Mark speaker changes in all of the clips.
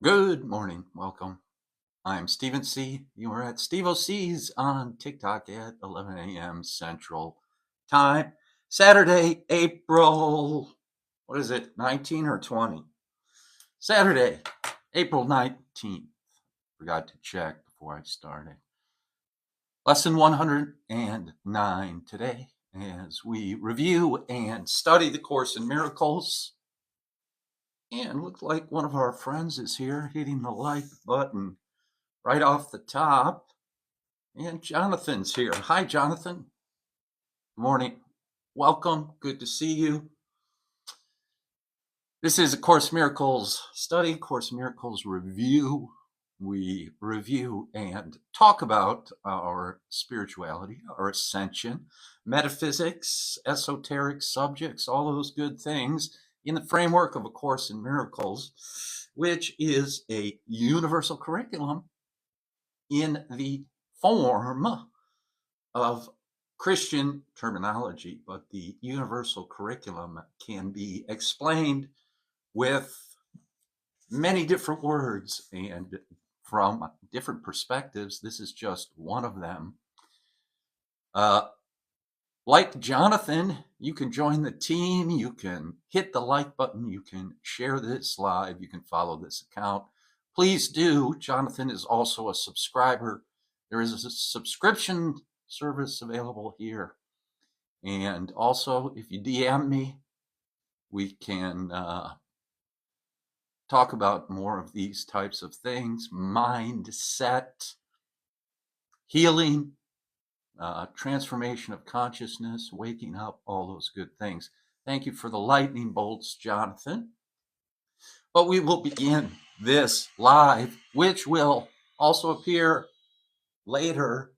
Speaker 1: Good morning. Welcome. I'm Stephen C. You are at Steve O'C's on TikTok at 11 a.m. Central Time. Saturday, April, what is it, 19 or 20? Saturday, April 19th. Forgot to check before I started. Lesson 109 today as we review and study the Course in Miracles. And looks like one of our friends is here hitting the like button right off the top. And Jonathan's here. Hi, Jonathan. Good morning. Welcome. Good to see you. This is a Course Miracles study, Course Miracles review. We review and talk about our spirituality, our ascension, metaphysics, esoteric subjects, all those good things in the framework of A Course in Miracles, which is a universal curriculum in the form of Christian terminology, but the universal curriculum can be explained with many different words and from different perspectives. This is just one of them. Like Jonathan, you can join the team, you can hit the like button, you can share this live, you can follow this account. Please do. Jonathan is also a subscriber. There is a subscription service available here. And also, if you DM me, we can talk about more of these types of things: mindset, healing, transformation of consciousness, waking up, all those good things. Thank you for the lightning bolts, Jonathan. But we will begin this live, which will also appear later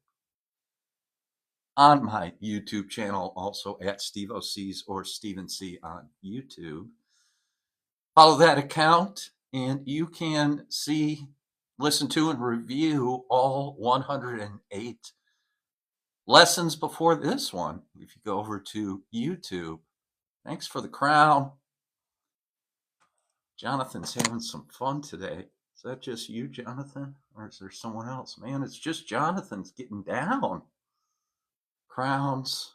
Speaker 1: on my YouTube channel, also at Steve O'C's or Stephen C on YouTube. Follow that account and you can see, listen to, and review all 108 lessons before this one. If you go over to YouTube. Thanks for the crown. Jonathan's having some fun today. Is that just you, Jonathan? Or is there someone else? Man, it's just Jonathan's getting down. Crowns,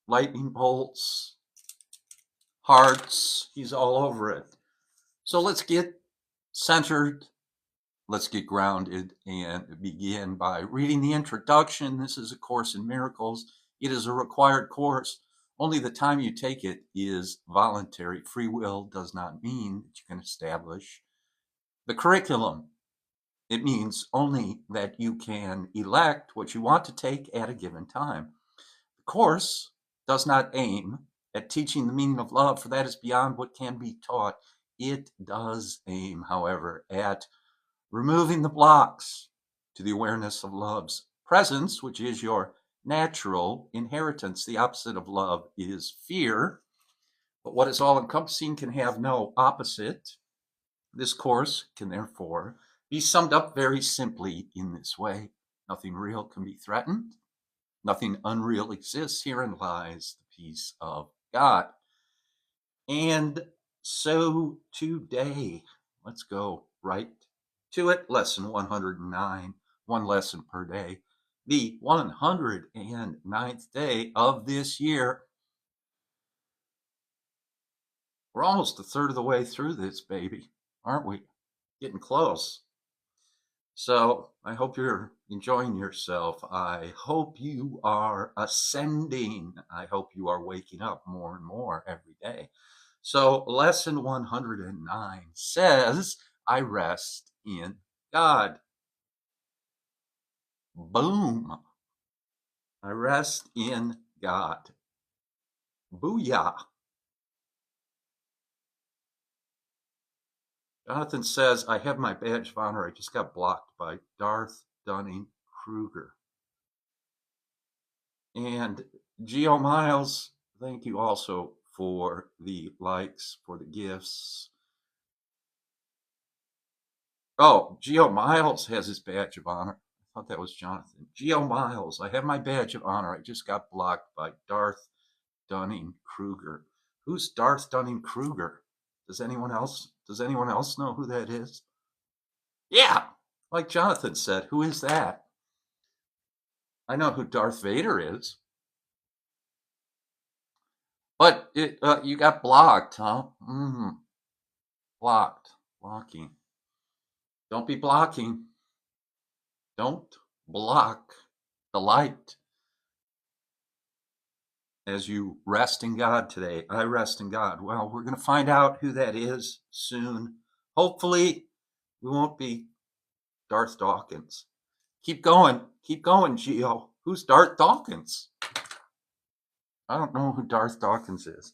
Speaker 1: lightning bolts, hearts. He's all over it. So let's get centered. Let's get grounded and begin by reading the introduction. This is A Course in Miracles. It is a required course. Only the time you take it is voluntary. Free will does not mean that you can establish the curriculum. It means only that you can elect what you want to take at a given time. The course does not aim at teaching the meaning of love, for that is beyond what can be taught. It does aim, however, at removing the blocks to the awareness of love's presence, which is your natural inheritance. The opposite of love is fear, but what is all-encompassing can have no opposite. This course can therefore be summed up very simply in this way: nothing real can be threatened, nothing unreal exists. Herein lies the peace of God. And so today, let's go right to it. Lesson 109, one lesson per day, the 109th day of this year. We're almost a third of the way through this, baby, aren't we? Getting close. So I hope you're enjoying yourself. I hope you are ascending. I hope you are waking up more and more every day. So lesson 109 says, I rest in God. Boom. I rest in God. Booyah. Jonathan says, I have my badge of honor. I just got blocked by Darth Dunning-Kruger. And Geo Miles, thank you also for the likes, for the gifts. Oh, Geo Miles has his badge of honor. I thought that was Jonathan. Geo Miles, I have my badge of honor. I just got blocked by Darth Dunning-Kruger. Who's Darth Dunning-Kruger? Does anyone else know who that is? Yeah, like Jonathan said, who is that? I know who Darth Vader is, but you got blocked, huh? Blocked, blocking. Don't be blocking. Don't block the light as you rest in God today. I rest in God. Well, we're going to find out who that is soon. Hopefully, we won't be Darth Dawkins. Keep going, Geo. Who's Darth Dawkins? I don't know who Darth Dawkins is.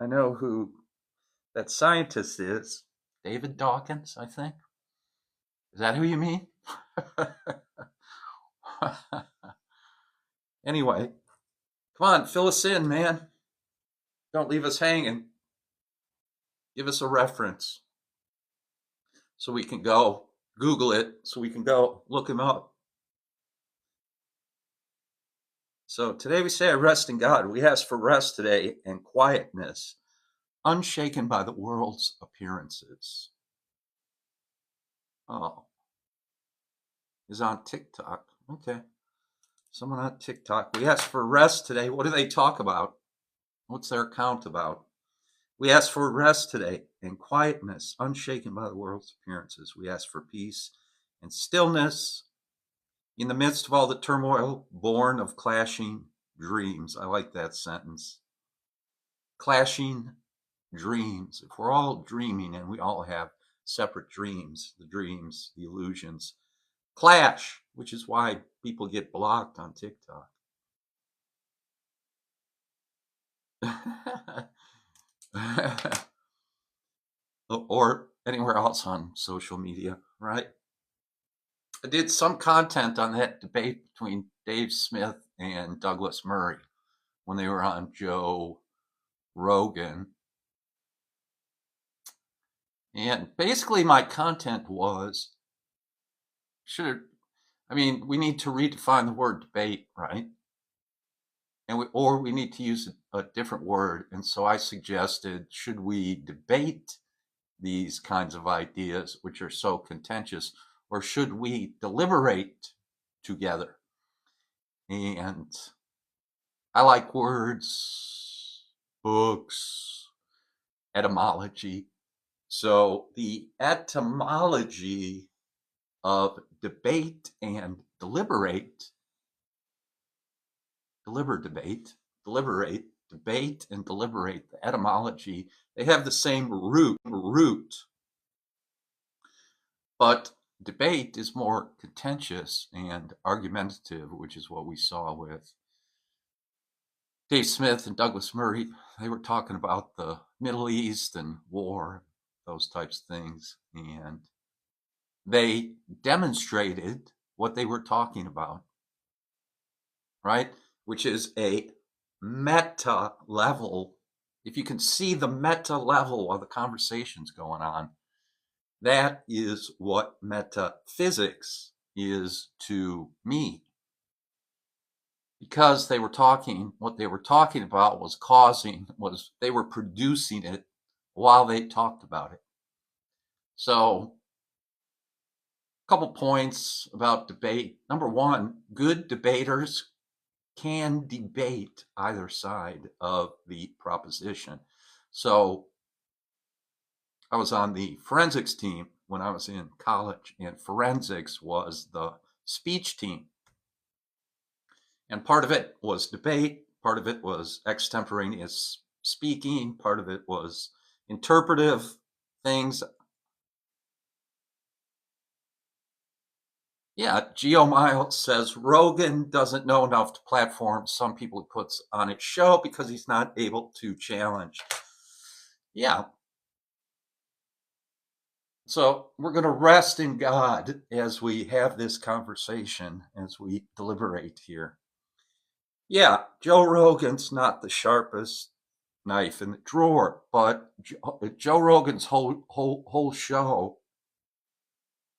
Speaker 1: I know who that scientist is. David Dawkins, I think. Is that who you mean? Anyway, come on, fill us in, man. Don't leave us hanging. Give us a reference so we can go Google it, so we can go look him up. So today we say, I rest in God. We ask for rest today and quietness, unshaken by the world's appearances. Oh, is on TikTok. Okay. Someone on TikTok. We ask for rest today. What do they talk about? What's their account about? We ask for rest today and quietness, unshaken by the world's appearances. We ask for peace and stillness in the midst of all the turmoil born of clashing dreams. I like that sentence. Clashing dreams. If we're all dreaming and we all have separate dreams, the illusions clash, which is why people get blocked on TikTok. Or anywhere else on social media, right? I did some content on that debate between Dave Smith and Douglas Murray when they were on Joe Rogan. And basically, my content was we need to redefine the word debate, right? Or we need to use a different word. And so I suggested, should we debate these kinds of ideas, which are so contentious, or should we deliberate together? And I like words, books, etymology. So the etymology of debate and deliberate, debate and deliberate, the etymology, they have the same root, but debate is more contentious and argumentative, which is what we saw with Dave Smith and Douglas Murray. They were talking about the Middle East and war, those types of things, and they demonstrated what they were talking about, right? Which is a meta level. If you can see the meta level while the conversation's going on, that is what metaphysics is to me. Because what they were talking about was they were producing it while they talked about it. So, a couple points about debate. Number one, good debaters can debate either side of the proposition. So, I was on the forensics team when I was in college, and forensics was the speech team. And part of it was debate, part of it was extemporaneous speaking, part of it was interpretive things. Yeah, Geo Miles says Rogan doesn't know enough to platform some people he puts on his show because he's not able to challenge. Yeah. So we're going to rest in God as we have this conversation, as we deliberate here. Yeah, Joe Rogan's not the sharpest knife in the drawer, but Joe Rogan's whole show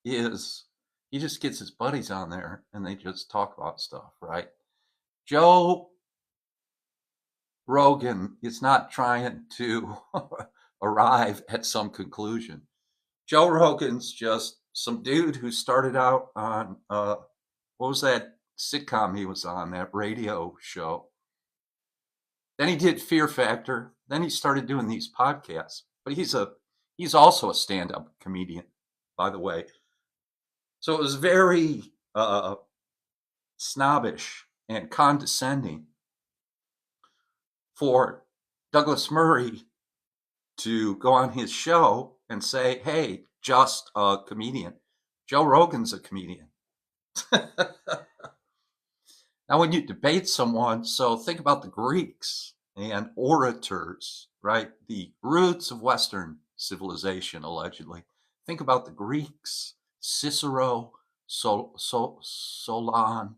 Speaker 1: is he just gets his buddies on there and they just talk about stuff, right? Joe Rogan is not trying to arrive at some conclusion. Joe Rogan's just some dude who started out on what was that sitcom he was on, that radio show. Then he did Fear Factor. Then he started doing these podcasts. But he's also a stand-up comedian, by the way. So it was very snobbish and condescending for Douglas Murray to go on his show and say, hey, just a comedian. Joe Rogan's a comedian. Now, when you debate someone, so think about the Greeks and orators, right? The roots of Western civilization, allegedly. Think about the Greeks, Cicero, Solon,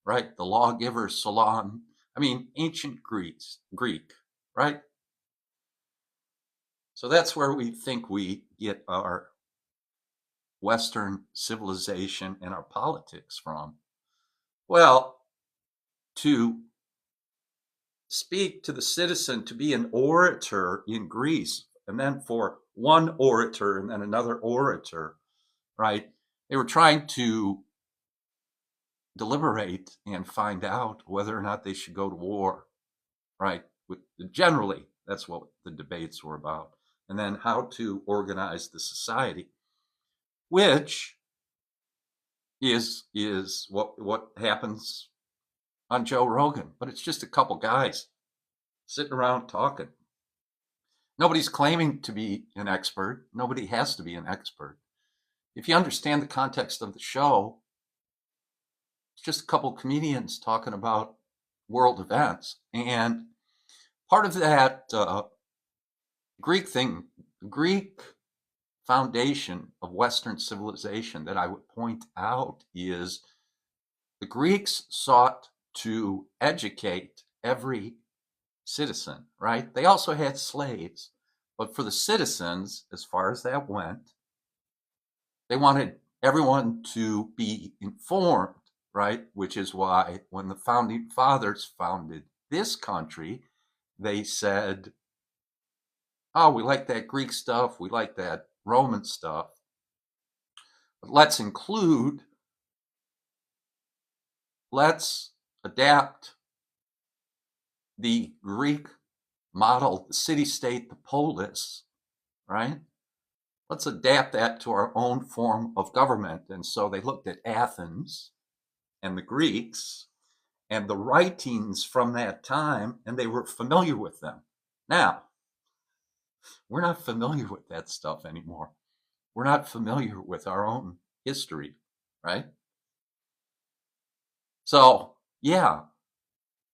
Speaker 1: right? The lawgiver, Solon. I mean, ancient Greek, right? So that's where we think we get our Western civilization and our politics from. Well, to speak to the citizen, to be an orator in Greece, and then for one orator and then another orator, right? They were trying to deliberate and find out whether or not they should go to war, right? Generally, that's what the debates were about. And then how to organize the society, which is what happens on Joe Rogan. But it's just a couple guys sitting around talking. Nobody's claiming to be an expert. Nobody has to be an expert. If you understand the context of the show, it's just a couple comedians talking about world events. And part of that Greek foundation of Western civilization that I would point out is the Greeks sought to educate every citizen, right? They also had slaves, but for the citizens, as far as that went, they wanted everyone to be informed, right? Which is why when the founding fathers founded this country, they said, oh, we like that Greek stuff, we like that Roman stuff, but let's adapt the Greek model, the city-state, the polis, right? Let's adapt that to our own form of government. And so they looked at Athens and the Greeks and the writings from that time, and they were familiar with them. Now, we're not familiar with that stuff anymore. We're not familiar with our own history, right? So, yeah,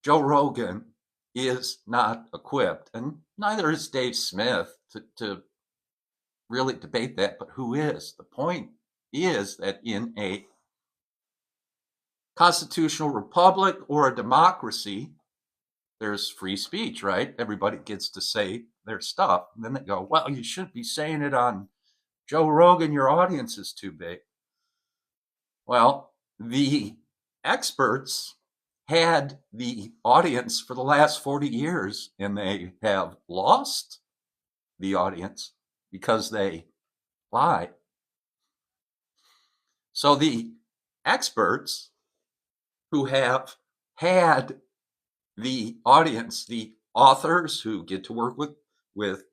Speaker 1: Joe Rogan is not equipped, and neither is Dave Smith to really debate that, but who is? The point is that in a constitutional republic or a democracy, there's free speech, right? Everybody gets to say their stuff. And then they go, well, you shouldn't be saying it on Joe Rogan, your audience is too big. Well, the experts had the audience for the last 40 years, and they have lost the audience because they lie. So the experts who have had the audience, the authors who get to work with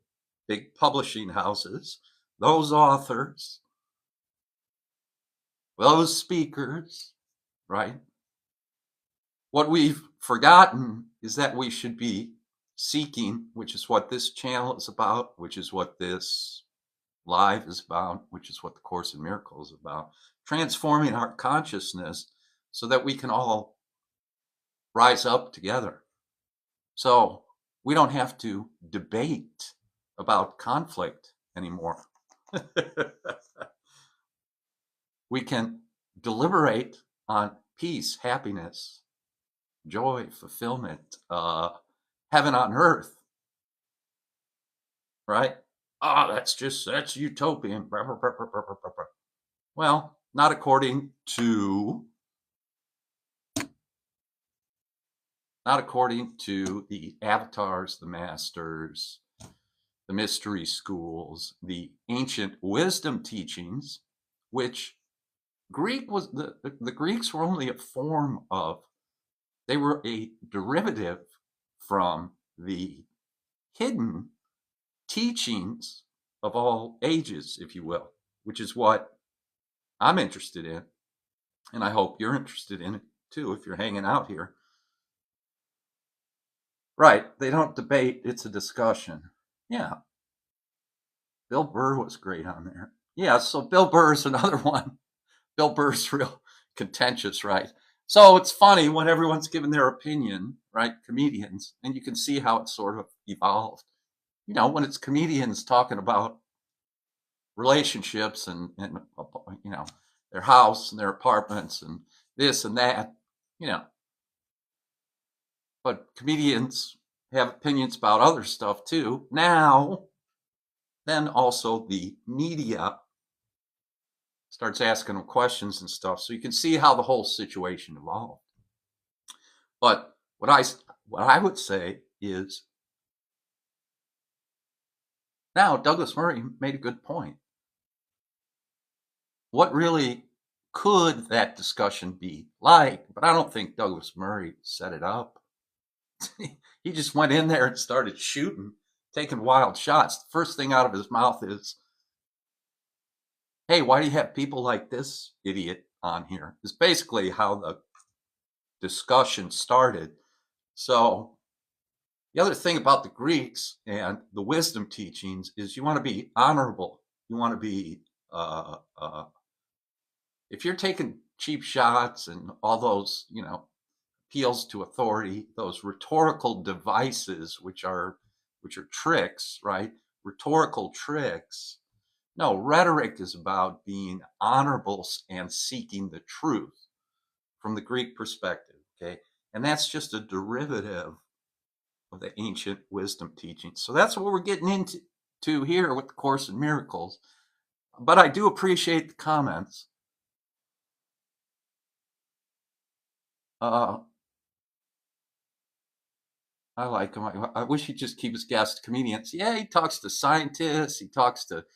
Speaker 1: big publishing houses, those authors, those speakers, right? What we've forgotten is that we should be seeking, which is what this channel is about, which is what this live is about, which is what the Course in Miracles is about, transforming our consciousness so that we can all rise up together. So we don't have to debate about conflict anymore. We can deliberate on peace, happiness, joy, fulfillment, heaven on earth, right? Oh, that's utopian. Well, not according to the avatars, the masters, the mystery schools, the ancient wisdom teachings, which Greek was the Greeks were only a form of, they were a derivative from the hidden teachings of all ages, if you will, which is what I'm interested in. And I hope you're interested in it too if you're hanging out here. Right. They don't debate, it's a discussion. Yeah. Bill Burr was great on there. Yeah. So Bill Burr's another one. Bill Burr's real contentious, right? So it's funny when everyone's giving their opinion, right? Comedians, and you can see how it sort of evolved. You know, when it's comedians talking about relationships and you know, their house and their apartments and this and that, you know. But comedians have opinions about other stuff too. Now, then also the media starts asking them questions and stuff. So you can see how the whole situation evolved. But what I would say is, now Douglas Murray made a good point. What really could that discussion be like? But I don't think Douglas Murray set it up. He just went in there and started shooting, taking wild shots. The first thing out of his mouth is, hey, why do you have people like this idiot on here? It's basically how the discussion started. So the other thing about the Greeks and the wisdom teachings is you want to be honorable. You want to be, if you're taking cheap shots and all those, you know, appeals to authority, those rhetorical devices, which are tricks, right? Rhetorical tricks. No, rhetoric is about being honorable and seeking the truth from the Greek perspective, okay? And that's just a derivative of the ancient wisdom teachings. So that's what we're getting into here with the Course in Miracles. But I do appreciate the comments. I like him. I wish he'd just keep his guests comedians. Yeah, he talks to scientists. He talks to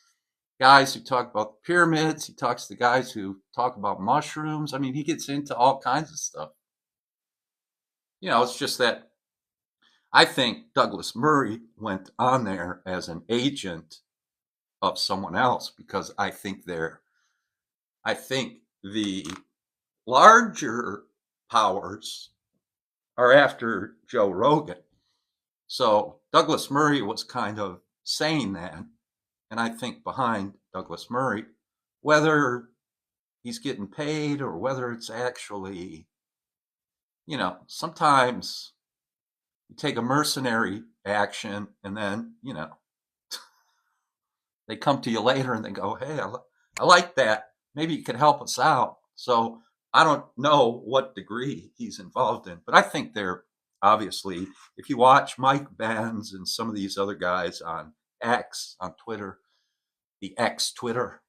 Speaker 1: guys who talk about the pyramids. He talks to guys who talk about mushrooms. I mean, he gets into all kinds of stuff. You know, it's just that I think Douglas Murray went on there as an agent of someone else because I think the larger powers are after Joe Rogan. So Douglas Murray was kind of saying that. And I think behind Douglas Murray, whether he's getting paid or whether it's actually, you know, sometimes you take a mercenary action and then, you know, they come to you later and they go, hey, I like that. Maybe you could help us out. So I don't know what degree he's involved in, but I think they're obviously, if you watch Mike Benz and some of these other guys on X, on Twitter, the X Twitter,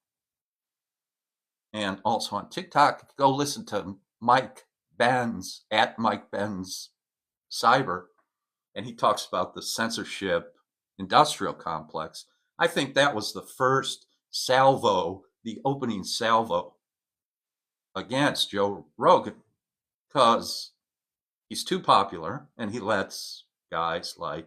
Speaker 1: and also on TikTok, go listen to Mike Benz at Mike Benz Cyber, and he talks about the censorship industrial complex. I think that was the first salvo, the opening salvo against Joe Rogan, because he's too popular and he lets guys like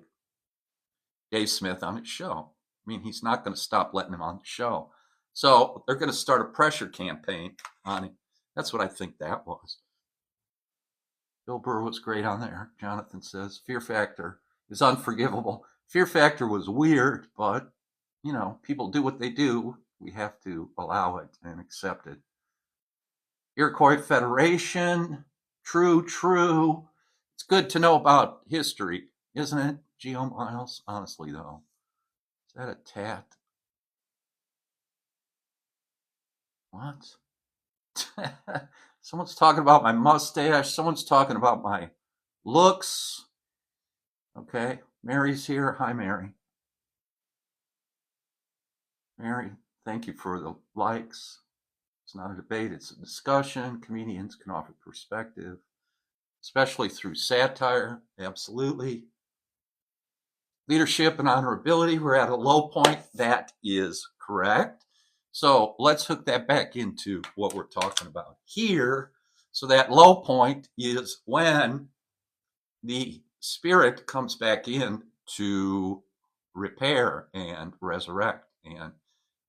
Speaker 1: Dave Smith on his show. I mean, he's not going to stop letting him on the show. So they're going to start a pressure campaign on him. That's what I think that was. Bill Burr was great on there. Jonathan says, Fear Factor is unforgivable. Fear Factor was weird, but, you know, people do what they do. We have to allow it and accept it. Iroquois Federation, true. It's good to know about history, isn't it, Geo Miles? Honestly, though. Is that a tat? What? Someone's talking about my mustache. Someone's talking about my looks. Okay. Mary's here. Hi, Mary. Mary, thank you for the likes. It's not a debate, it's a discussion. Comedians can offer perspective, especially through satire. Absolutely. leadership and honorability were at a low point. That is correct. So let's hook that back into what we're talking about here. So that low point is when the spirit comes back in to repair and resurrect. And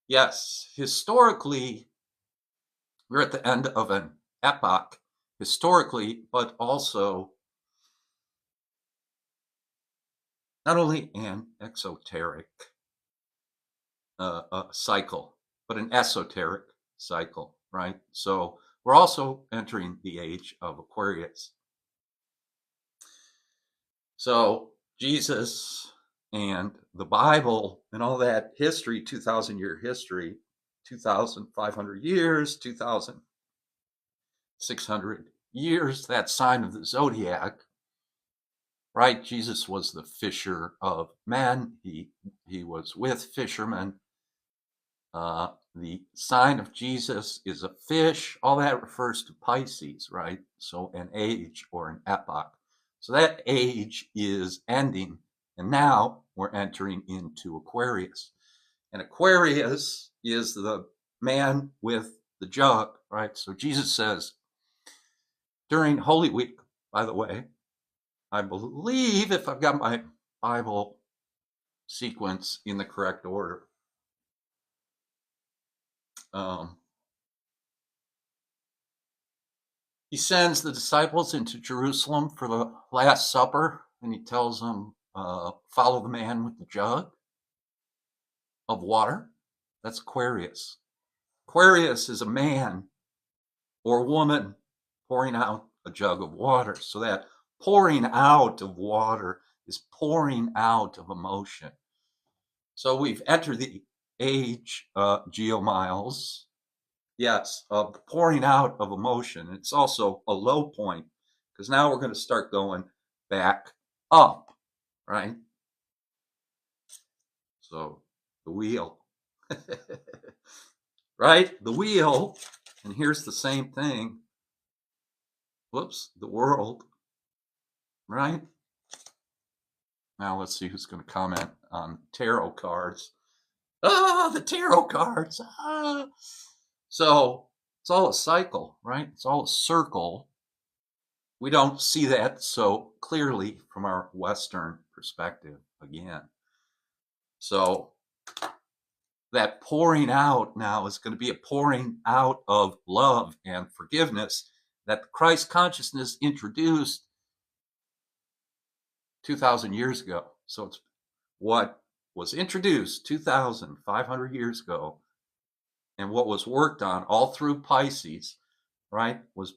Speaker 1: yes, historically, we're at the end of an epoch, historically, but also not only an exoteric cycle, but an esoteric cycle, right? So we're also entering the age of Aquarius. So Jesus and the Bible and all that history, 2,000-year history, 2,500 years, 2,600 years, that sign of the zodiac, right? Jesus was the fisher of men. He was with fishermen. The sign of Jesus is a fish. All that refers to Pisces, right? So an age or an epoch. So that age is ending. And now we're entering into Aquarius. And Aquarius is the man with the jug, right? So Jesus says during Holy Week, by the way, I believe if I've got my Bible sequence in the correct order, he sends the disciples into Jerusalem for the Last Supper, and he tells them, follow the man with the jug of water. That's Aquarius. Aquarius is a man or woman pouring out a jug of water. So that pouring out of water is pouring out of emotion. So we've entered the age, geomiles, yes, of pouring out of emotion. It's also a low point because now we're going to start going back up, right? So the wheel, right? The wheel, and here's the same thing. Whoops, the world, right? Now let's see who's going to comment on tarot cards. The tarot cards. So it's all a cycle, right? It's all a circle. We don't see that so clearly from our Western perspective again. So that pouring out now is going to be a pouring out of love and forgiveness that Christ consciousness introduced 2,000 years ago. So it's what was introduced 2,500 years ago and what was worked on all through Pisces, right, was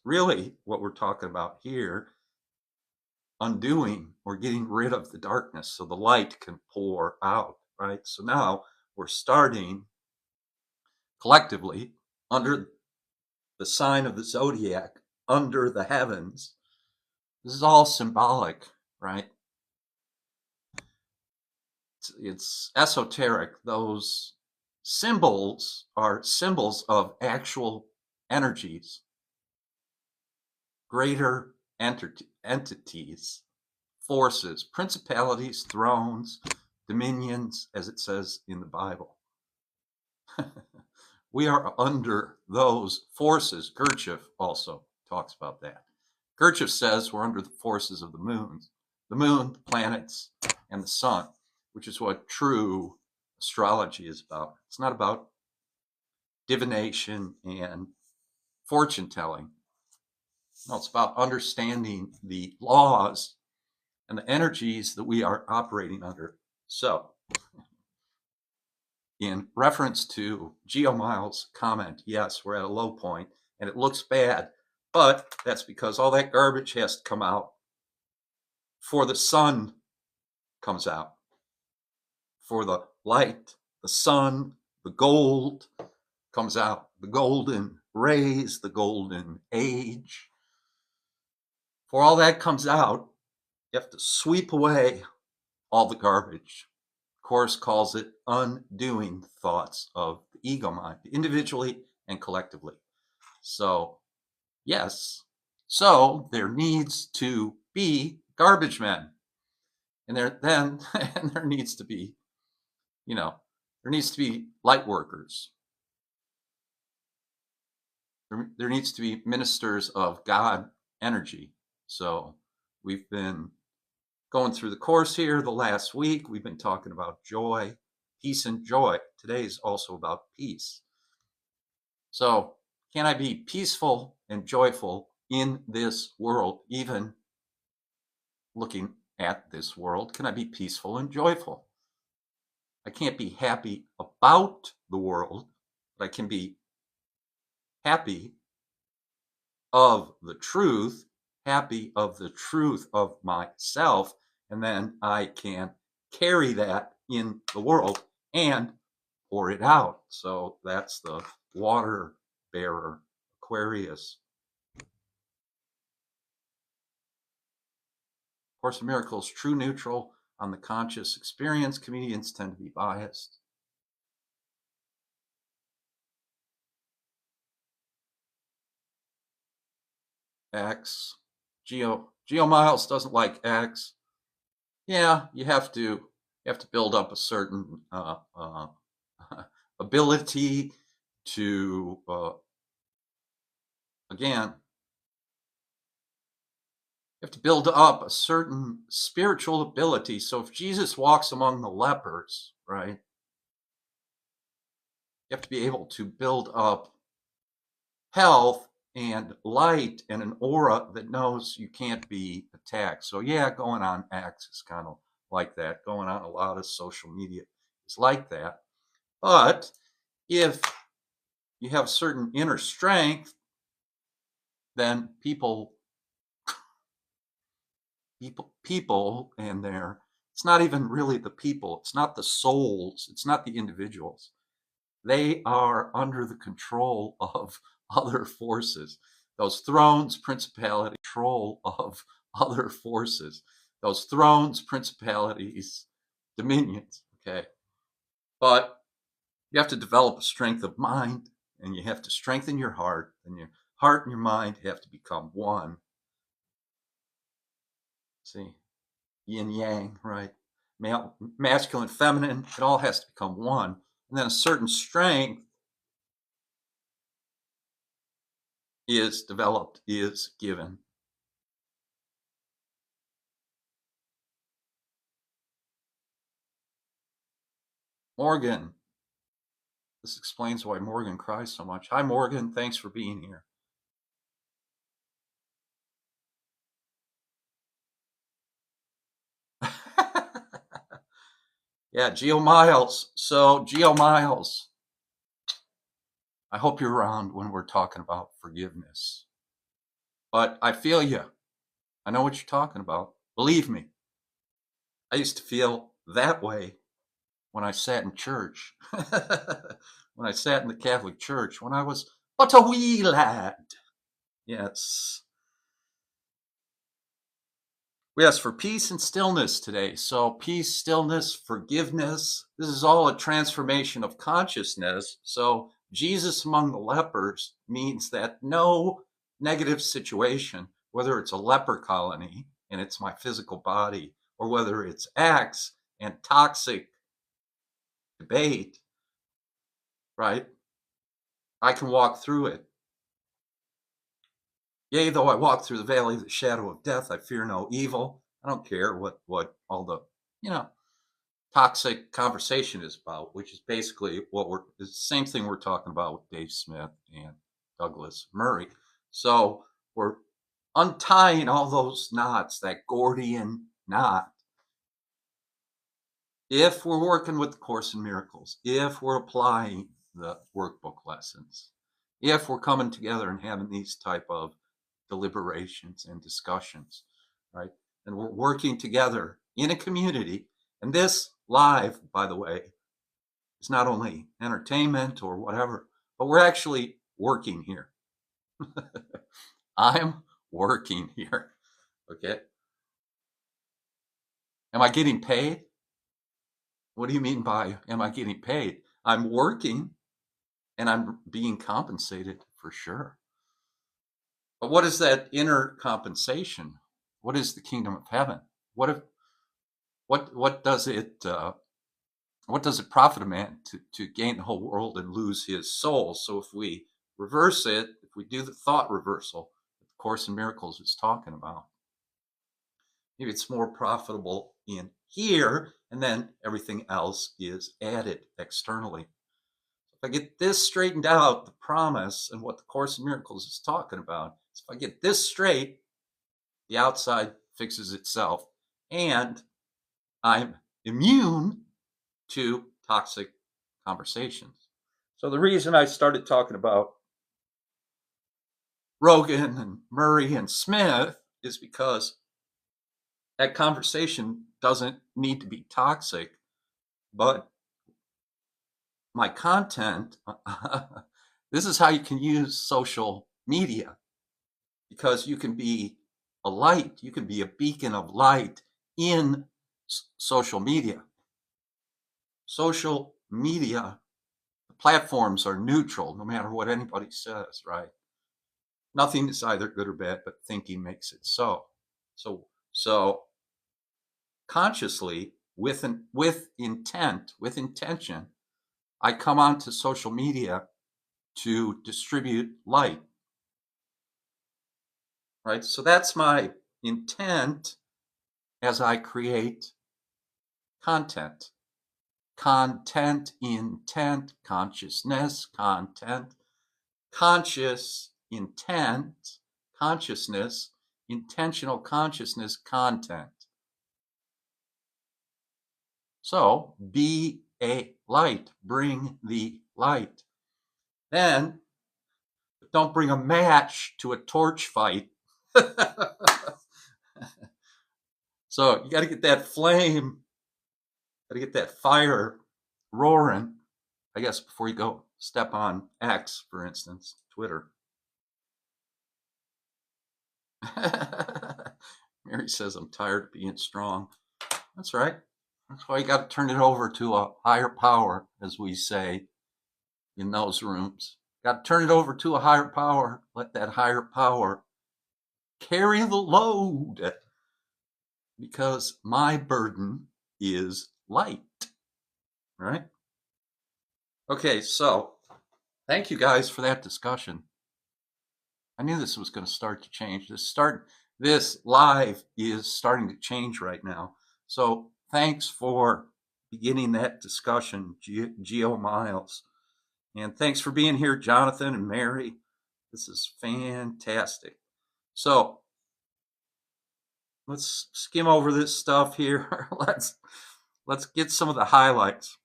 Speaker 1: really what we're talking about here, undoing or getting rid of the darkness so the light can pour out, right? So now we're starting collectively under the sign of the zodiac, under the heavens. This is all symbolic, right? It's esoteric. Those symbols are symbols of actual energies, greater entities, forces, principalities, thrones, dominions, as it says in the Bible. We are under those forces. Gurdjieff also talks about that. Gurdjieff says we're under the forces of the moon, the planets, and the sun, which is what true astrology is about. It's not about divination and fortune telling. No, it's about understanding the laws and the energies that we are operating under. So, in reference to Geomiles' comment, yes, we're at a low point and it looks bad, but that's because all that garbage has to come out before the sun comes out, for the light, the sun, the gold comes out, the golden rays, the golden age. For all that comes out, you have to sweep away all the garbage. Course calls it undoing thoughts of the ego mind, individually and collectively. So, yes, so there needs to be garbage men. And and there needs to be, there needs to be light workers. There needs to be ministers of God energy. So we've been going through the course here the last week. We've been talking about joy, peace, and joy. Today is also about peace. So, can I be peaceful and joyful in this world, even looking at this world? Can I be peaceful and joyful? I can't be happy about the world, but I can be happy of the truth, happy of the truth of myself, and then I can carry that in the world and pour it out. So that's the water bearer, Aquarius. Course in Miracles, true neutral on the conscious experience. Comedians tend to be biased. X. Geo Miles doesn't like X. Yeah, you have to build up a certain ability to again, you have to build up a certain spiritual ability. So if Jesus walks among the lepers, right, you have to be able to build up health and light and an aura that knows you can't be attacked. So yeah, going on X is kind of like that. Going on a lot of social media is like that. But if you have certain inner strength, then people and their, it's not even really the people, it's not the souls, it's not the individuals. They are under the control of other forces. Those thrones, principality, control of other forces. Those thrones, principalities, dominions. Okay. But you have to develop a strength of mind, and you have to strengthen your heart, and your heart and your mind have to become one. See, yin yang, right? Male, masculine, feminine, it all has to become one. And then a certain strength is developed, is given. Morgan. This explains why Morgan cries so much. Hi, Morgan. Thanks for being here. Yeah, Geo Miles. So, Geo Miles, I hope you're around when we're talking about forgiveness. But I feel you. I know what you're talking about. Believe me, I used to feel that way when I sat in church. When I sat in the Catholic Church, when I was but a wee lad. Yes. We ask for peace and stillness today. So, peace, stillness, forgiveness. This is all a transformation of consciousness. So, Jesus among the lepers means that no negative situation, whether it's a leper colony and it's my physical body, or whether it's acts and toxic debate, right? I can walk through it. Yea, though I walk through the valley of the shadow of death, I fear no evil. I don't care what all the, you know, toxic conversation is about, which is basically it's the same thing we're talking about with Dave Smith and Douglas Murray. So we're untying all those knots, that Gordian knot. If we're working with the Course in Miracles, if we're applying the workbook lessons, if we're coming together and having these type of deliberations and discussions, right? And we're working together in a community. And this live, by the way, is not only entertainment or whatever, but we're actually working here. I'm working here. Okay. Am I getting paid? What do you mean by am I getting paid? I'm working and I'm being compensated for sure. But what is that inner compensation? What is the kingdom of heaven? What if what does it profit a man to gain the whole world and lose his soul? So if we reverse it, if we do the thought reversal, the Course in Miracles is talking about, maybe it's more profitable in here, and then everything else is added externally. If I get this straightened out, the promise and what the Course in Miracles is talking about, if I get this straight, the outside fixes itself, and I'm immune to toxic conversations. So the reason I started talking about Rogan and Murray and Smith is because that conversation doesn't need to be toxic, but my content, this is how you can use social media, because you can be a light, you can be a beacon of light in social media. Social media platforms are neutral, no matter what anybody says, right? Nothing is either good or bad, but thinking makes it so. So consciously, with intention, I come onto social media to distribute light, right? So that's my intent as I create content. Content, intent, consciousness, content, conscious, intent, consciousness, intentional consciousness, content. So be a light, bring the light. Then don't bring a match to a torch fight. So you got to get that flame, got to get that fire roaring, I guess, before you go step on X, for instance, Twitter. Mary says, I'm tired of being strong. That's right. That's why you got to turn it over to a higher power, as we say in those rooms. Got to turn it over to a higher power. Let that higher power carry the load, because my burden is light. Right? Okay, so thank you guys for that discussion. I knew this was going to start to change. This live is starting to change right now. So thanks for beginning that discussion, Geo Miles. And thanks for being here, Jonathan and Mary. This is fantastic. So let's skim over this stuff here. let's get some of the highlights.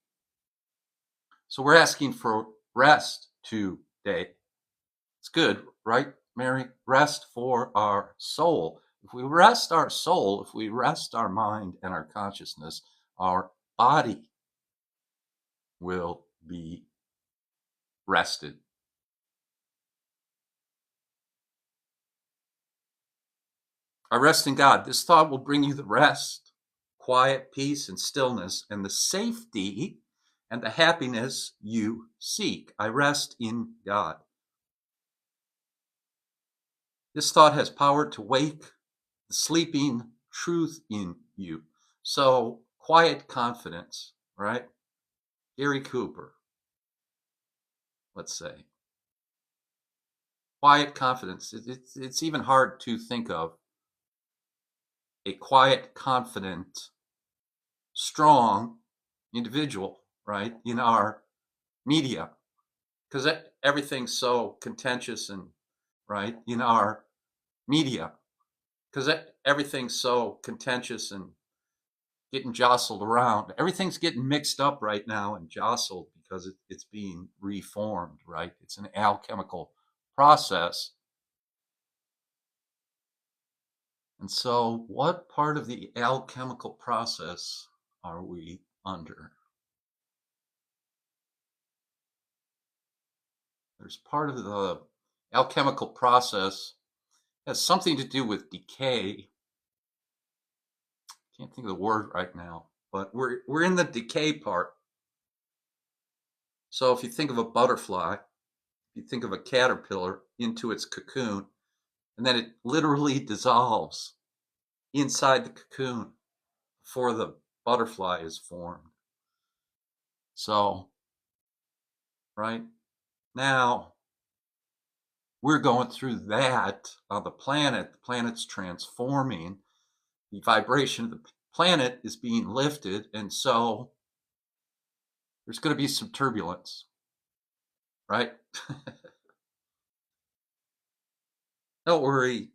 Speaker 1: So we're asking for rest today. It's good, right, Mary? Rest for our soul. If we rest our soul, if we rest our mind and our consciousness, our body will be rested. I rest in God. This thought will bring you the rest, quiet, peace, and stillness, and the safety and the happiness you seek. I rest in God. This thought has power to wake the sleeping truth in you. So, quiet confidence, right? Gary Cooper, let's say. Quiet confidence. It's even hard to think of a quiet, confident, strong individual, right, in our media, because everything's so contentious and, right, in our media, because everything's so contentious and getting jostled around. Everything's getting mixed up right now and jostled because it's being reformed, right? It's an alchemical process. And so, what part of the alchemical process are we under? There's part of the alchemical process has something to do with decay. Can't think of the word right now, but we're in the decay part. So if you think of a butterfly, you think of a caterpillar into its cocoon, and then it literally dissolves inside the cocoon before the butterfly is formed. So, right now, we're going through that on the planet. The planet's transforming. The vibration of the planet is being lifted. And so there's going to be some turbulence, right? Don't worry,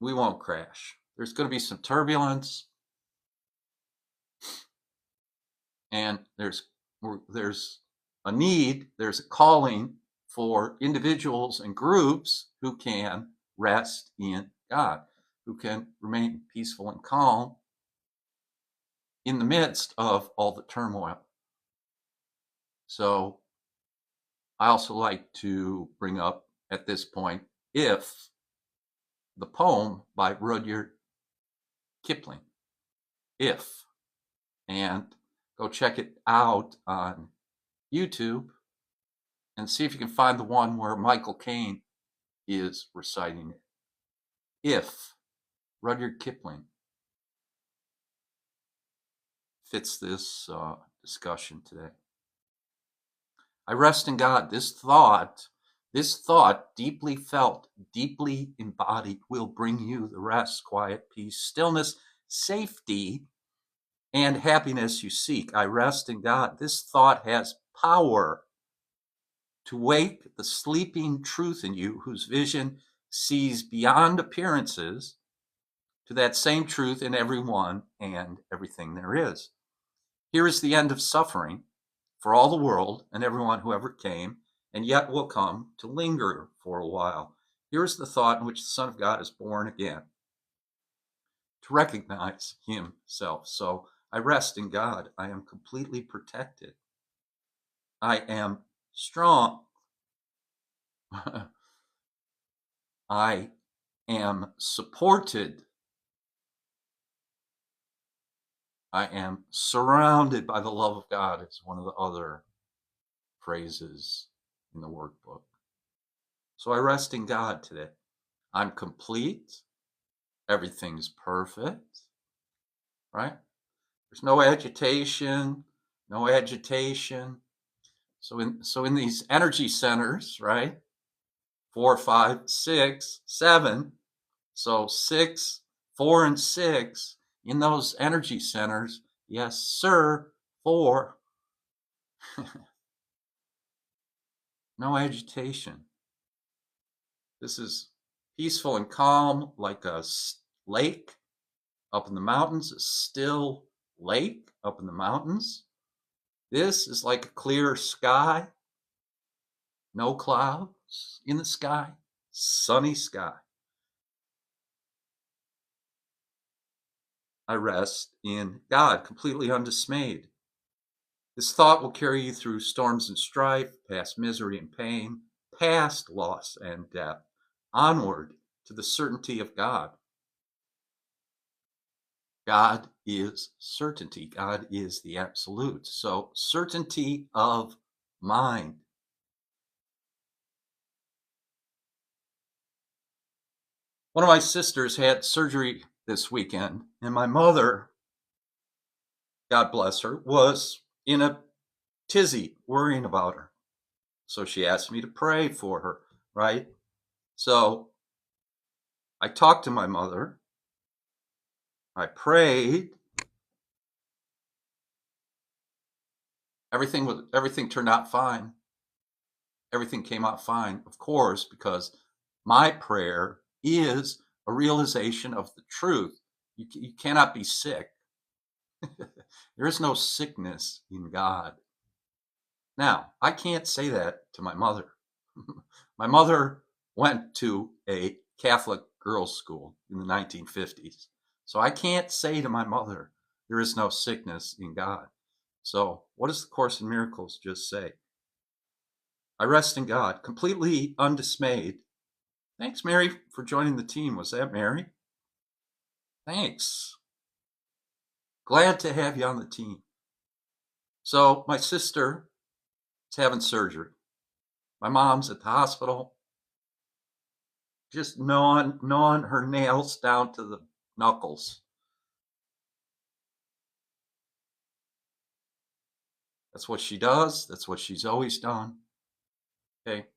Speaker 1: we won't crash. There's going to be some turbulence, and there's a need, there's a calling for individuals and groups who can rest in God, who can remain peaceful and calm in the midst of all the turmoil. So I also like to bring up at this point, If, the poem by Rudyard Kipling, If, and go check it out on YouTube and see if you can find the one where Michael Caine is reciting it. If, Rudyard Kipling, fits this discussion today. I rest in God. This thought, deeply felt, deeply embodied, will bring you the rest, quiet, peace, stillness, safety, and happiness you seek. I rest in God. This thought has power to wake the sleeping truth in you, whose vision sees beyond appearances to that same truth in everyone and everything there is. Here is the end of suffering for all the world and everyone who ever came and yet will come to linger for a while. Here is the thought in which the Son of God is born again, to recognize himself. So I rest in God. I am completely protected. I am strong. I am supported. I am surrounded by the love of God. It's one of the other phrases in the workbook. So I rest in God today. I'm complete. Everything's perfect, right? There's no agitation, no agitation. So in these energy centers, right? 4, 5, 6, 7. So 6, 4, and 6 in those energy centers. Yes, sir. 4. No agitation. This is peaceful and calm, like a lake up in the mountains, a still lake up in the mountains. This is like a clear sky, no clouds in the sky, sunny sky. I rest in God, completely undismayed. This thought will carry you through storms and strife, past misery and pain, past loss and death, onward to the certainty of God. God is certainty. God is the absolute. So certainty of mind. One of my sisters had surgery this weekend, and my mother, God bless her, was in a tizzy worrying about her. So she asked me to pray for her, right? So I talked to my mother. I prayed. Everything turned out fine. Everything came out fine, of course, because my prayer is a realization of the truth. You cannot be sick. There is no sickness in God. Now, I can't say that to my mother. My mother went to a Catholic girls' school in the 1950s. So I can't say to my mother, there is no sickness in God. So what does the Course in Miracles just say? I rest in God, completely undismayed. Thanks, Mary, for joining the team. Was that Mary? Thanks. Glad to have you on the team. So my sister is having surgery. My mom's at the hospital, just gnawing her nails down to the knuckles. That's what she does. That's what she's always done. Okay.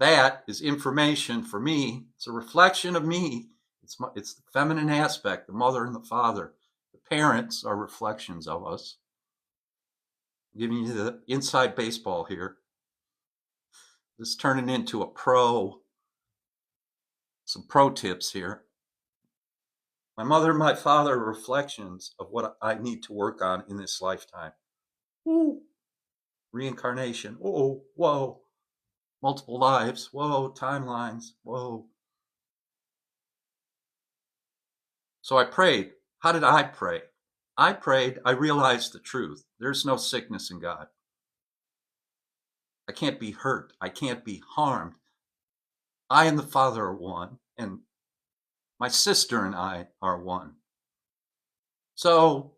Speaker 1: That is information for me. It's a reflection of me. It's the feminine aspect, the mother and the father. The parents are reflections of us. I'm giving you the inside baseball here. This is turning into some pro tips here. My mother and my father are reflections of what I need to work on in this lifetime. Ooh. Reincarnation. Whoa, whoa. Multiple lives. Whoa, timelines. Whoa. So I prayed. How did I pray? I prayed. I realized the truth. There's no sickness in God. I can't be hurt. I can't be harmed. I and the Father are one, and my sister and I are one. So,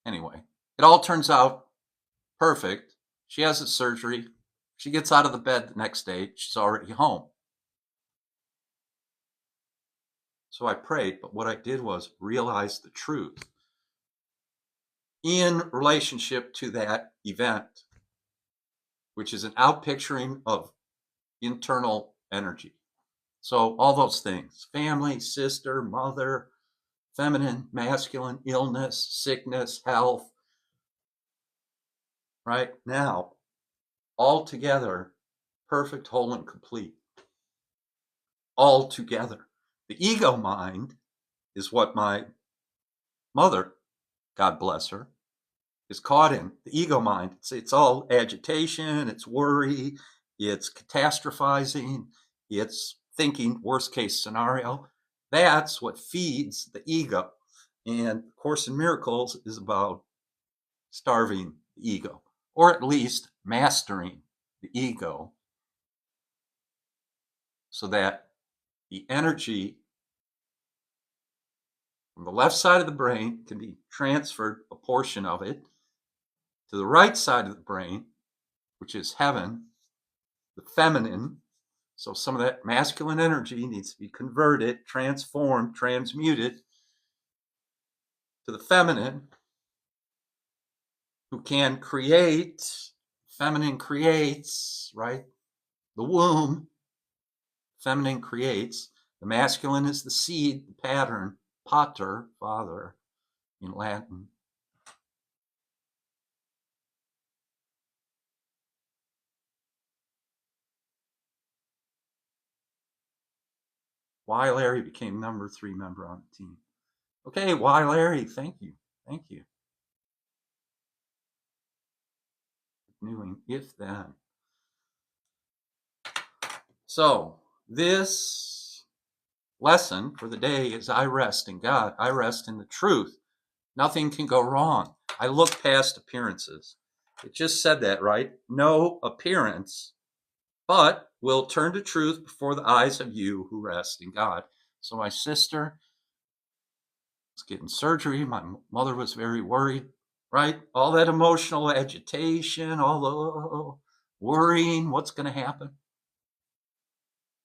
Speaker 1: anyway, it all turns out perfect. She has a surgery. She gets out of the bed the next day. She's already home. So I prayed, but what I did was realize the truth in relationship to that event, which is an outpicturing of internal energy. So all those things, family, sister, mother, feminine, masculine, illness, sickness, health, right? Now, all together, perfect, whole, and complete. All together. The ego mind is what my mother, God bless her, is caught in. The ego mind. It's all agitation, it's worry, it's catastrophizing, it's thinking worst case scenario. That's what feeds the ego. And Course in Miracles is about starving the ego, or at least mastering the ego, so that the energy from the left side of the brain can be transferred, a portion of it, to the right side of the brain, which is heaven, the feminine. So some of that masculine energy needs to be converted, transformed, transmuted to the feminine, who can create. Feminine creates, right? The womb. Feminine creates. The masculine is the seed, the pattern, pater, father, in Latin. Why Larry became number 3 member on the team. Okay, why Larry? Thank you. Thank you. Renewing if then. So this lesson for the day is I rest in God. I rest in the truth. Nothing can go wrong. I look past appearances. It just said that, right? No appearance, but will turn to truth before the eyes of you who rest in God. So my sister was getting surgery. My mother was very worried, right? All that emotional agitation, all the worrying, what's going to happen?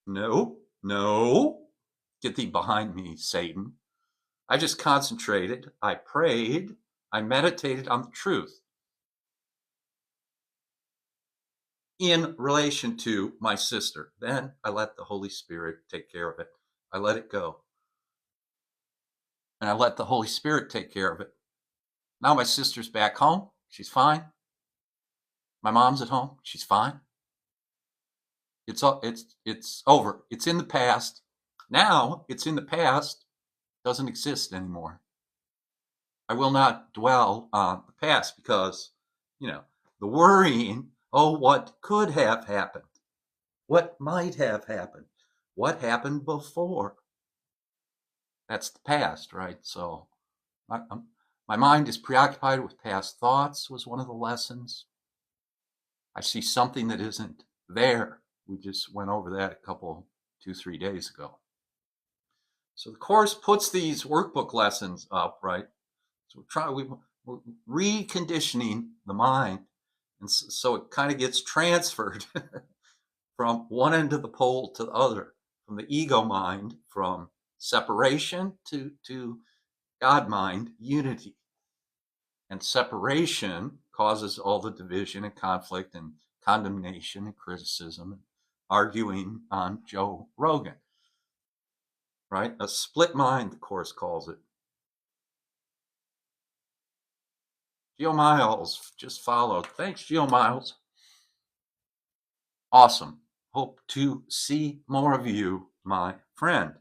Speaker 1: No, no. Get thee behind me, Satan. I just concentrated. I prayed. I meditated on the truth in relation to my sister. Then I let the Holy Spirit take care of it. I let it go. And I let the Holy Spirit take care of it. Now my sister's back home. She's fine. My mom's at home. She's fine. It's over. It's in the past. Now it's in the past. Doesn't exist anymore. I will not dwell on the past because, the worrying, oh, what could have happened? What might have happened? What happened before? That's the past, right? So my mind is preoccupied with past thoughts was one of the lessons. I see something that isn't there. We just went over that a couple, 2-3 days ago. So the Course puts these workbook lessons up, right? So we're reconditioning the mind. And so it kind of gets transferred from one end of the pole to the other, from the ego mind, from separation to God mind, unity. And separation causes all the division and conflict and condemnation and criticism and arguing on Joe Rogan, right? A split mind, the Course calls it. Geo Miles just followed. Thanks, Geo Miles. Awesome. Hope to see more of you, my friend.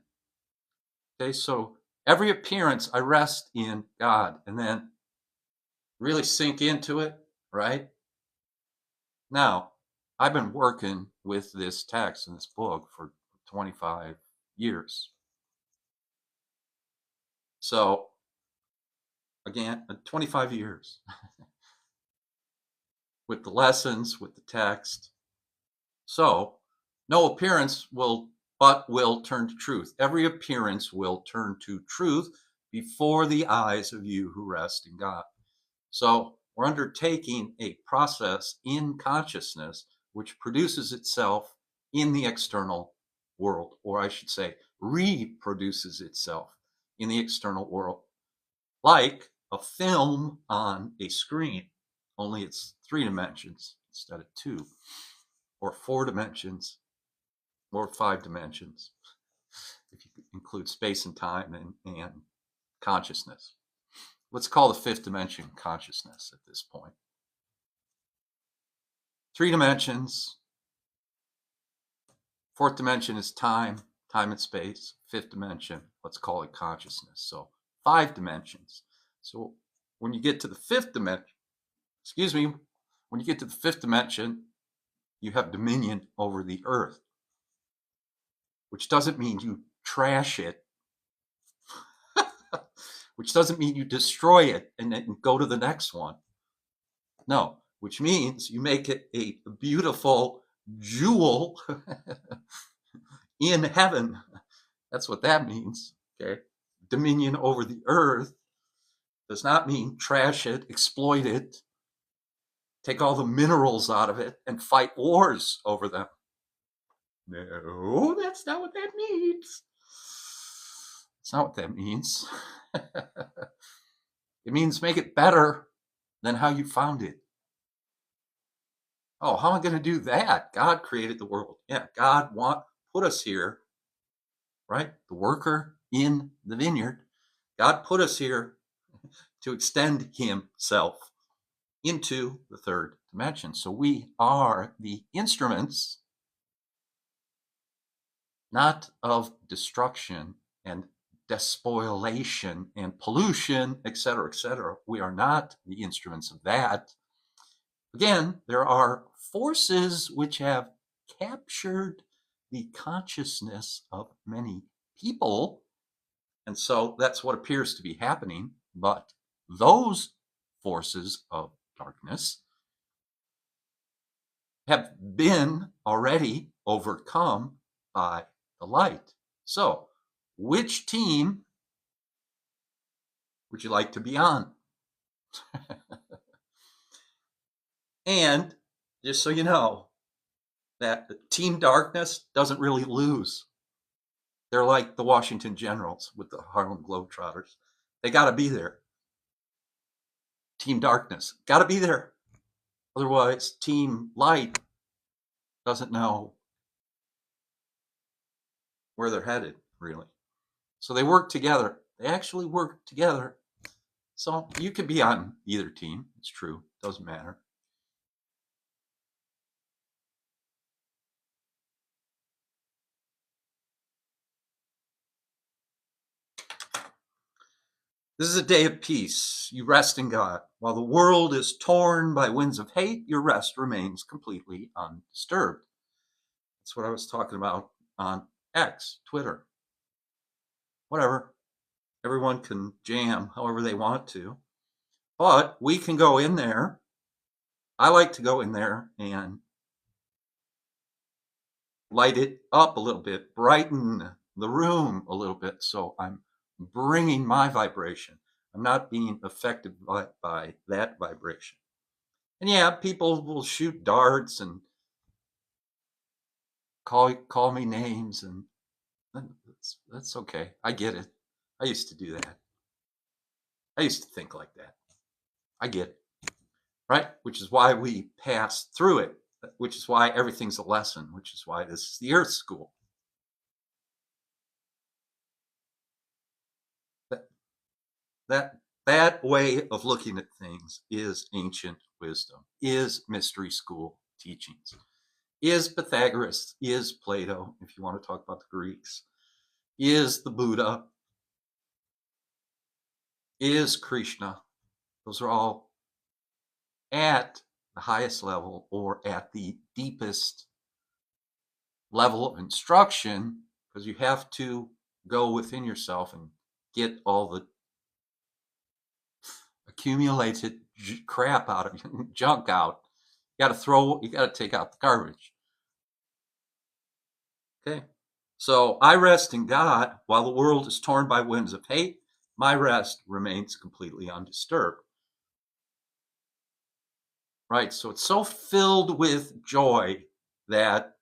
Speaker 1: Okay, so every appearance I rest in God, and then really sink into it, right? Now, I've been working with this text in this book for 25 years. So, again, 25 years with the lessons, with the text. So, no appearance will turn to truth. Every appearance will turn to truth before the eyes of you who rest in God. So, we're undertaking a process in consciousness which produces itself in the external world, or I should say, reproduces itself in the external world, like a film on a screen, only it's 3 dimensions instead of 2, or 4 dimensions, or 5 dimensions, if you include space and time and consciousness. Let's call the 5th dimension consciousness at this point. 3 dimensions. 4th dimension is time and space. 5th dimension, let's call it consciousness. So 5 dimensions. So when you get to the 5th dimension, when you get to the 5th dimension, you have dominion over the earth, which doesn't mean you trash it, which doesn't mean you destroy it and then go to the next one. No, which means you make it a beautiful jewel in heaven. That's what that means, okay? Dominion over the earth does not mean trash it, exploit it, take all the minerals out of it, and fight wars over them. No, that's not what that means. It's not what that means. It means make it better than how you found it. Oh, how am I going to do that? God created the world. Yeah, God put us here, right? The worker in the vineyard. God put us here to extend himself into the 3rd dimension. So we are the instruments, not of destruction and despoliation and pollution, etc., etc. We are not the instruments of that. Again, there are forces which have captured the consciousness of many people, and so that's what appears to be happening. But those forces of darkness have been already overcome by the light. So, which team would you like to be on? And just so you know, that Team Darkness doesn't really lose. They're like the Washington Generals with the Harlem Globetrotters. They got to be there. Team Darkness got to be there. Otherwise, Team Light doesn't know where they're headed, really. So they work together. They actually work together. So you could be on either team. It's true. Doesn't matter. This is a day of peace. You rest in God. While the world is torn by winds of hate, your rest remains completely undisturbed. That's what I was talking about on X, Twitter. Whatever. Everyone can jam however they want to. But we can go in there. I like to go in there and light it up a little bit, brighten the room a little bit. So I'm bringing my vibration. I'm not being affected by that vibration. And yeah, people will shoot darts and call me names, and that's okay. I get it. I used to do that. I used to think like that. I get it. right? Which is why we pass through it, which is why everything's a lesson, which is why this is the Earth School. That, that way of looking at things is ancient wisdom, is mystery school teachings, is Pythagoras, is Plato, if you want to talk about the Greeks, is the Buddha, is Krishna. Those are all at the highest level or at the deepest level of instruction, because you have to go within yourself and get all the accumulated crap out of you, junk out. You got to take out the garbage. Okay. So I rest in God while the world is torn by winds of hate. My rest remains completely undisturbed. Right. So it's so filled with joy that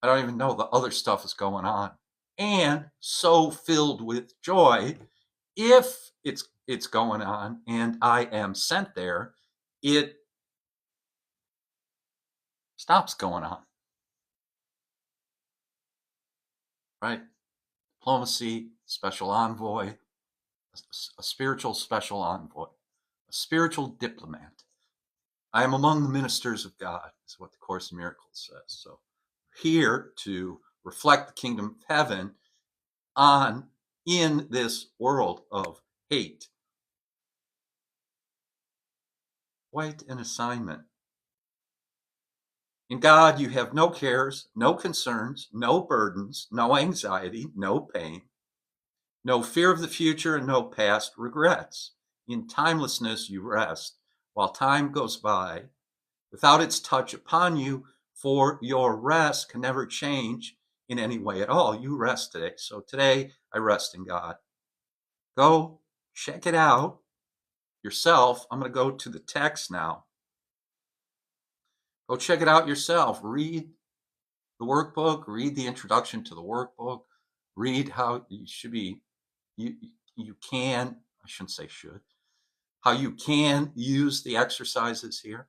Speaker 1: I don't even know the other stuff is going on. And so filled with joy, if it's going on and I am sent there, it stops going on. Right? Diplomacy, special envoy, a spiritual special envoy, a spiritual diplomat. I am among the ministers of God, is what the Course in Miracles says. So here to reflect the kingdom of heaven on in this world of hate. Quite an assignment. In God, you have no cares, no concerns, no burdens, no anxiety, no pain, no fear of the future, and no past regrets. In timelessness, you rest while time goes by without its touch upon you, for your rest can never change in any way at all. You rest today. So today, I rest in God. Go check it out yourself. I'm going to go to the text now. Go check it out yourself. Read the workbook, read the introduction to the workbook, read how you should be, you, you can, I shouldn't say should, how you can use the exercises here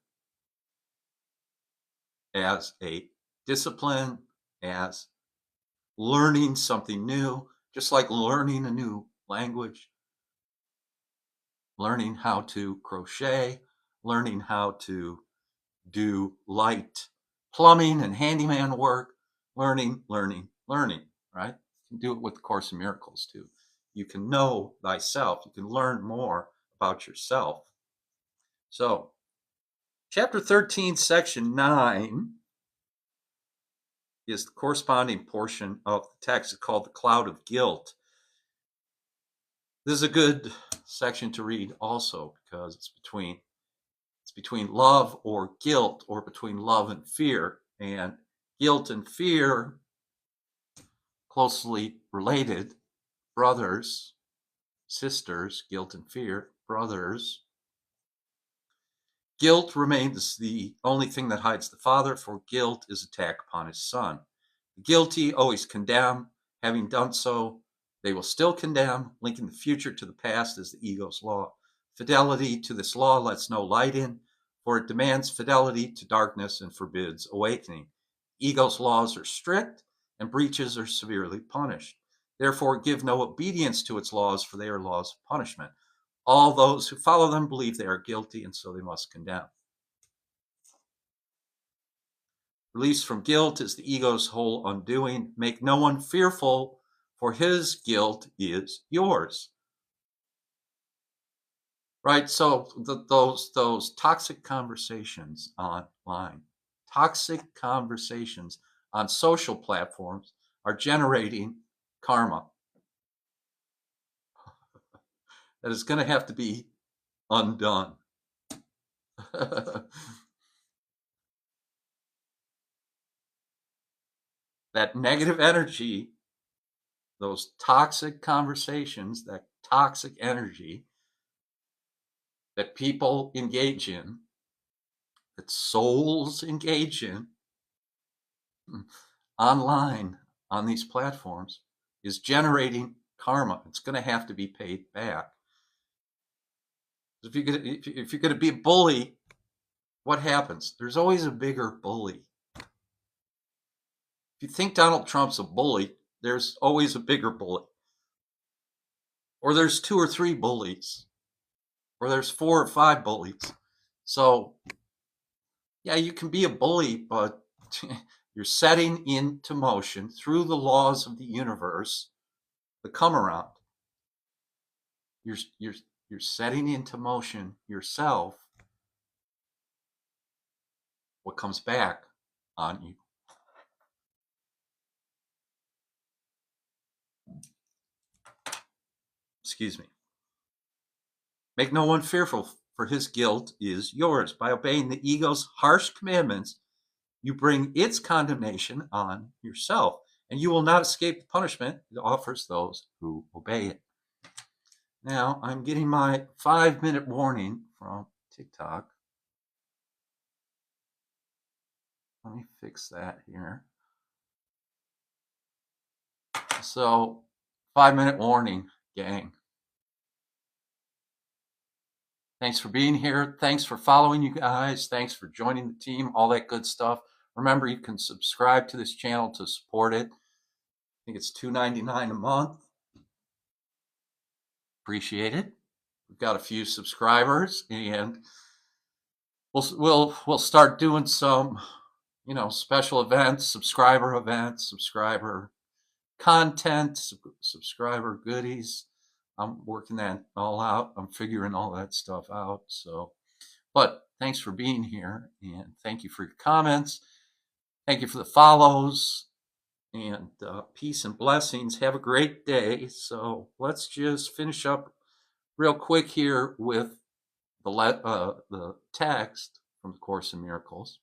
Speaker 1: as a discipline, as learning something new, just like learning a new language, learning how to crochet, learning how to do light plumbing and handyman work, learning, right? You can do it with the Course in Miracles too. You can know thyself. You can learn more about yourself. So, chapter 13, section 9 is the corresponding portion of the text called the Cloud of Guilt. This is a good section to read also because it's between love or guilt, or between love and fear. And guilt and fear, closely related, brothers, sisters, guilt and fear, brothers. Guilt remains the only thing that hides the Father, for guilt is attack upon his Son. The guilty always condemn. Having done so, they will still condemn, linking the future to the past as the ego's law. Fidelity to this law lets no light in, for it demands fidelity to darkness and forbids awakening. Ego's laws are strict, and breaches are severely punished. Therefore, give no obedience to its laws, for they are laws of punishment. All those who follow them believe they are guilty, and so they must condemn. Release from guilt is the ego's whole undoing. Make no one fearful, for his guilt is yours. Right? So those toxic conversations online, toxic conversations on social platforms are generating karma that is going to have to be undone. That negative energy, those toxic conversations, that toxic energy that people engage in, that souls engage in online on these platforms, is generating karma. It's going to have to be paid back. If you're gonna be a bully, what happens? There's always a bigger bully. If you think Donald Trump's a bully, there's always a bigger bully. Or there's 2 or 3 bullies. Or there's 4 or 5 bullies. So, yeah, you can be a bully, but you're setting into motion through the laws of the universe the come around. You're setting into motion yourself what comes back on you. Excuse me. Make no one fearful, for his guilt is yours. By obeying the ego's harsh commandments, you bring its condemnation on yourself, and you will not escape the punishment it offers those who obey it. Now, I'm getting my 5-minute warning from TikTok. Let me fix that here. So, 5-minute warning, gang. Thanks for being here. Thanks for following, you guys. Thanks for joining the team, all that good stuff. Remember, you can subscribe to this channel to support it. I think it's $2.99 a month. Appreciate it. We've got a few subscribers, and we'll start doing some, special events, subscriber content, subscriber goodies. I'm working that all out. I'm figuring all that stuff out. So, but thanks for being here, and thank you for your comments. Thank you for the follows, and peace and blessings. Have a great day. So let's just finish up real quick here with the text from the Course in Miracles.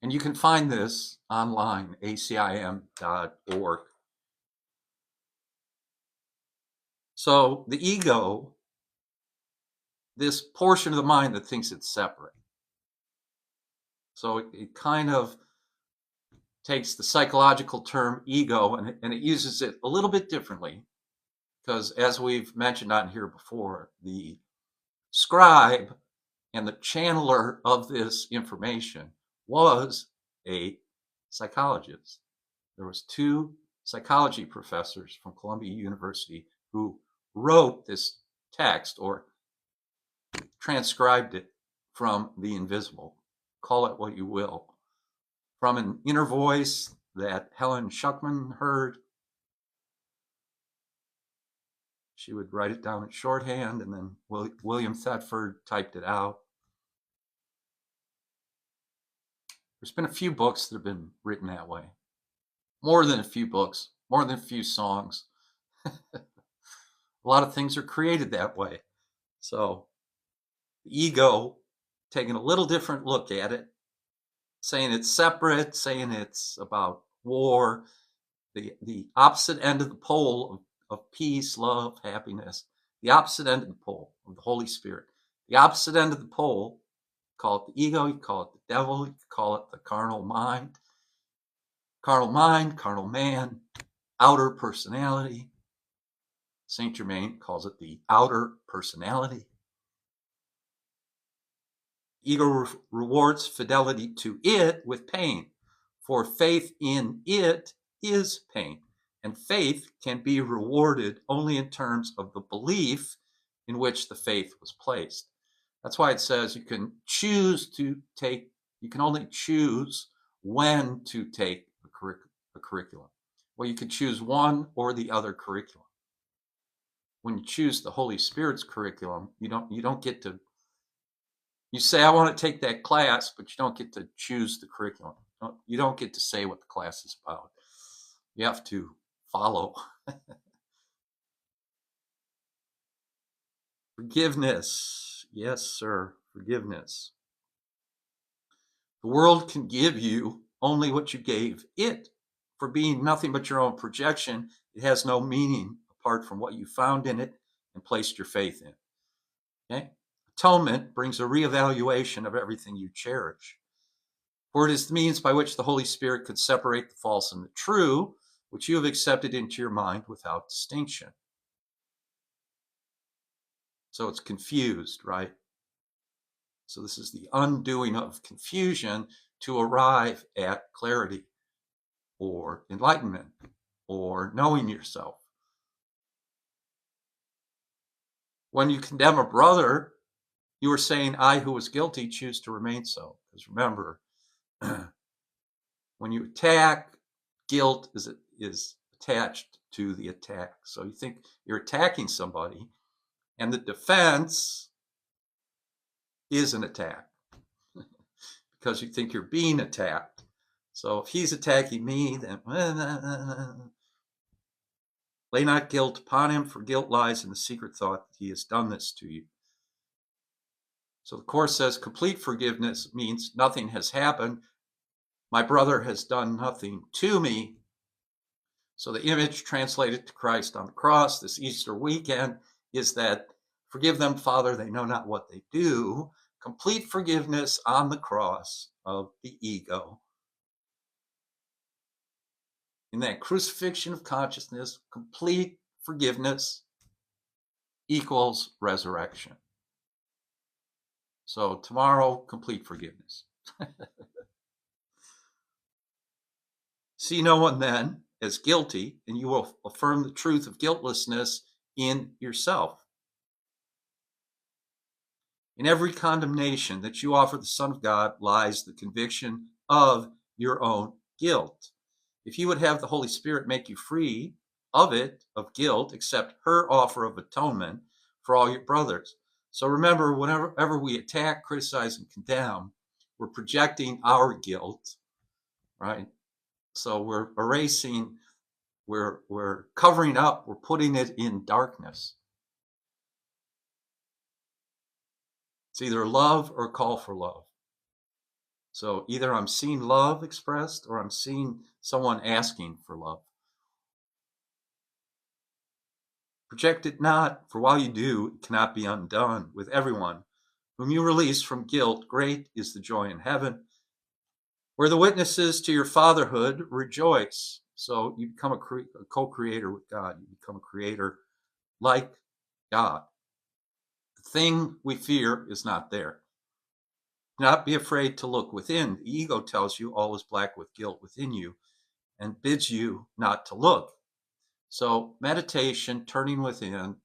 Speaker 1: And you can find this online, acim.org. So the ego, this portion of the mind that thinks it's separate. So it kind of takes the psychological term ego and it uses it a little bit differently. Because as we've mentioned on here before, the scribe and the channeler of this information was a psychologist. There was 2 psychology professors from Columbia University who wrote this text or transcribed it from the invisible. Call it what you will. From an inner voice that Helen Schuckman heard. She would write it down in shorthand, and then William Thetford typed it out. There's been a few books that have been written that way. More than a few books, more than a few songs. A lot of things are created that way. So the ego taking a little different look at it, saying it's separate, saying it's about war, the opposite end of the pole of peace, love, happiness, the opposite end of the pole of the Holy Spirit. The opposite end of the pole, call it the ego, you call it the devil, you call it the carnal mind, carnal man, outer personality. Saint Germain calls it the outer personality. Ego rewards fidelity to it with pain, for faith in it is pain. And faith can be rewarded only in terms of the belief in which the faith was placed. That's why it says you can only choose when to take a curriculum. Well, you can choose one or the other curriculum. When you choose the Holy Spirit's curriculum, you don't get to, you say, I want to take that class, but you don't get to choose the curriculum. You don't get to say what the class is about. You have to follow. Forgiveness. Yes, sir. Forgiveness. The world can give you only what you gave it. For being nothing but your own projection, it has no meaning apart from what you found in it and placed your faith in. Okay? Atonement brings a reevaluation of everything you cherish. For it is the means by which the Holy Spirit could separate the false and the true, which you have accepted into your mind without distinction. So it's confused, right? So this is the undoing of confusion to arrive at clarity or enlightenment or knowing yourself. When you condemn a brother, you are saying, I who was guilty choose to remain so. Because remember, when you attack, guilt is attached to the attack. So you think you're attacking somebody, and the defense is an attack because you think you're being attacked. So if he's attacking me, then lay not guilt upon him, for guilt lies in the secret thought that he has done this to you. So the Course says complete forgiveness means nothing has happened. My brother has done nothing to me. So the image translated to Christ on the cross this Easter weekend is that, forgive them, Father, they know not what they do. Complete forgiveness on the cross of the ego. In that crucifixion of consciousness, complete forgiveness equals resurrection. So tomorrow, complete forgiveness. See no one then as guilty, and you will affirm the truth of guiltlessness in yourself. In every condemnation that you offer the Son of God lies the conviction of your own guilt. If you would have the Holy Spirit make you free of it, of guilt, accept her offer of atonement for all your brothers. So remember, whenever we attack, criticize, and condemn, we're projecting our guilt, right? So we're erasing, we're covering up, we're putting it in darkness. It's either love or call for love. So either I'm seeing love expressed or I'm seeing someone asking for love. Project it not, for while you do, it cannot be undone. With everyone whom you release from guilt, great is the joy in heaven, where the witnesses to your fatherhood rejoice. So you become a co-creator with God. You become a creator like God. The thing we fear is not there. Do not be afraid to look within. The ego tells you all is black with guilt within you and bids you not to look. So meditation, turning within,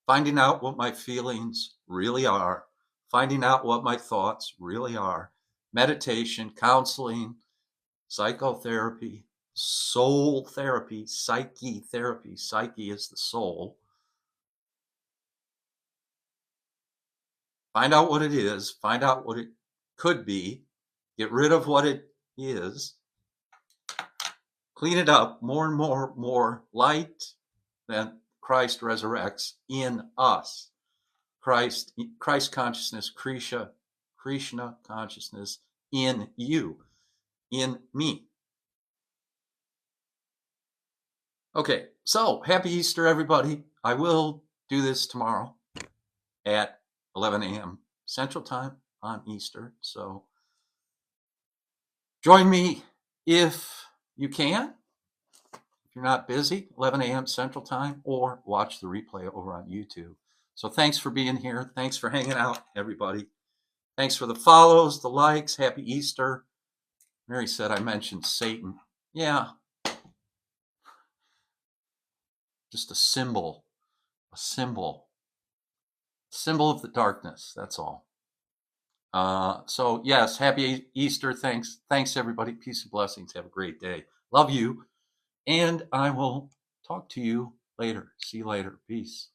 Speaker 1: finding out what my feelings really are, finding out what my thoughts really are, meditation, counseling, psychotherapy, soul therapy, psyche therapy. Psyche is the soul. Find out what it is, find out what it could be, get rid of what it is, clean it up, more and more light, then Christ resurrects in us. Christ consciousness, Krishna consciousness in you, in me. Okay, so happy Easter, everybody. I will do this tomorrow at 11 a.m. Central Time on Easter. So join me if you can. If you're not busy, 11 a.m. Central Time, or watch the replay over on YouTube. So thanks for being here. Thanks for hanging out, everybody. Thanks for the follows, the likes. Happy Easter. Mary said I mentioned Satan. Yeah. Just a symbol of the darkness. That's all. So yes, happy Easter. Thanks, everybody. Peace and blessings. Have a great day. Love you. And I will talk to you later. See you later. Peace.